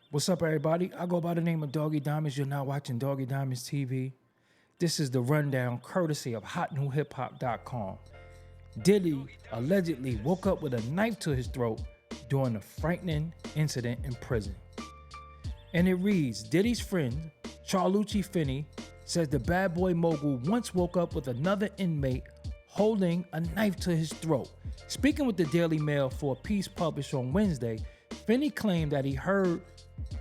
What's up, everybody? I go by the name of Doggie Diamonds. You're now watching Doggie Diamonds TV. This is the rundown courtesy of hotnewhiphop.com. Diddy allegedly woke up with a knife to his throat during a frightening incident in prison. And it reads, Diddy's friend, Charlucci Finney, says the bad boy mogul once woke up with another inmate holding a knife to his throat. Speaking with the Daily Mail for a piece published on Wednesday, Finney claimed that he heard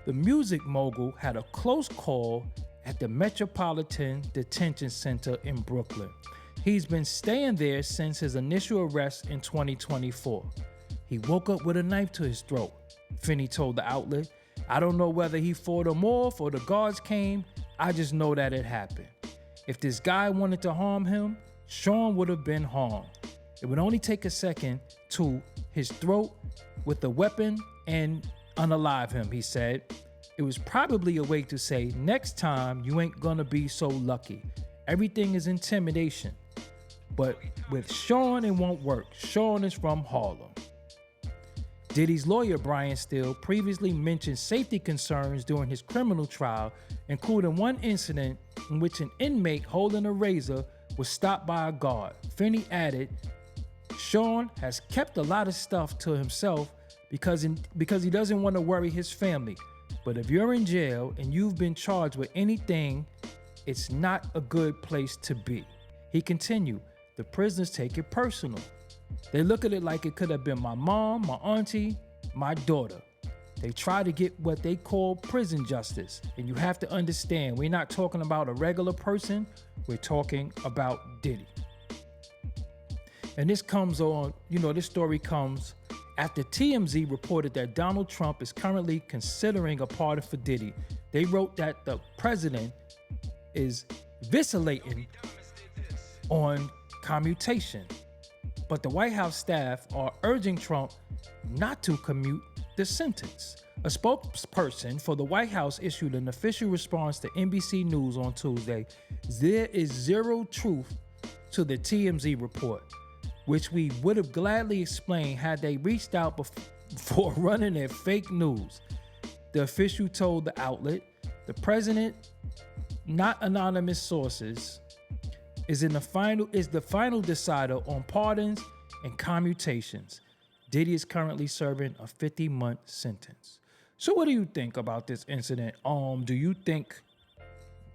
the music mogul had a close call at the Metropolitan Detention Center in Brooklyn. He's been staying there since his initial arrest in 2024. He woke up with a knife to his throat, Finney told the outlet. I don't know whether he fought him off or the guards came. I just know that it happened. If this guy wanted to harm him, Sean would have been harmed. It would only take a second to his throat with the weapon and unalive him, he said. It was probably a way to say, next time you ain't gonna be so lucky. Everything is intimidation. But with Sean, it won't work. Sean is from Harlem. Diddy's lawyer, Brian Steele, previously mentioned safety concerns during his criminal trial, including one incident in which an inmate holding a razor was stopped by a guard. Finney added, Sean has kept a lot of stuff to himself because he doesn't want to worry his family. But if you're in jail and you've been charged with anything, it's not a good place to be. He continued, the prisoners take it personal. They look at it like it could have been my mom, my auntie, my daughter. They try to get what they call prison justice. And you have to understand, we're not talking about a regular person, we're talking about Diddy. And this comes on, this story comes after TMZ reported that Donald Trump is currently considering a pardon for Diddy. They wrote that the president is vacillating on commutation. But the White House staff are urging Trump not to commute the sentence. A spokesperson for the White House issued an official response to NBC News on Tuesday. There is zero truth to the TMZ report, which we would have gladly explained had they reached out before running their fake news. The official told the outlet, the president, not anonymous sources, is the final decider on pardons and commutations. Diddy is currently serving a 50-month sentence. So what do you think about this incident? Do you think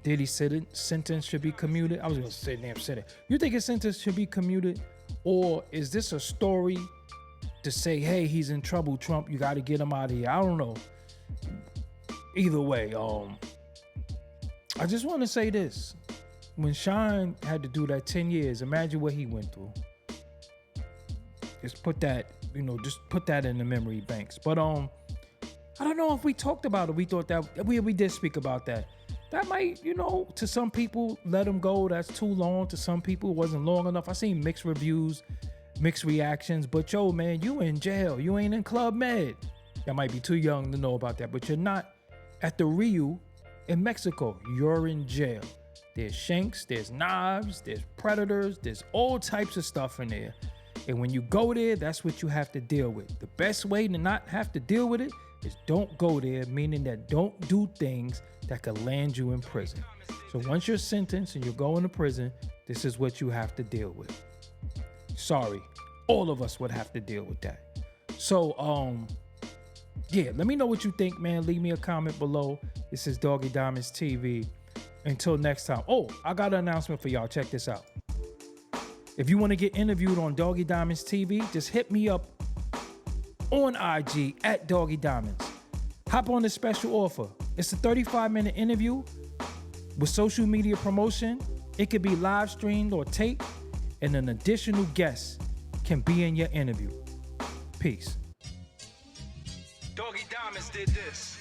Diddy's sentence should be commuted? I was gonna say damn sentence. You think his sentence should be commuted? Or is this a story to say, hey, he's in trouble, Trump, you gotta get him out of here? I don't know. Either way, I just wanna say this. When Sean had to do that 10 years, imagine what he went through. Just put that in the memory banks. But I don't know if we talked about it. We thought that we did speak about that. That might, to some people, let him go. That's too long. To some people, it wasn't long enough. I seen mixed reviews, mixed reactions. But yo, man, you in jail. You ain't in Club Med. That might be too young to know about that. But you're not at the Rio in Mexico. You're in jail. There's shanks, there's knives, there's predators, there's all types of stuff in there. And when you go there, that's what you have to deal with. The best way to not have to deal with it is don't go there, meaning that don't do things that could land you in prison. So once you're sentenced and you're going to prison, this is what you have to deal with. Sorry, all of us would have to deal with that. So, yeah, let me know what you think, man. Leave me a comment below. This is Doggie Diamonds TV. Until next time. Oh, I got an announcement for y'all. Check this out. If you want to get interviewed on Doggie Diamonds TV, just hit me up on IG at Doggie Diamonds. Hop on this special offer. It's a 35-minute interview with social media promotion. It could be live streamed or taped, and an additional guest can be in your interview. Peace. Doggie Diamonds did this.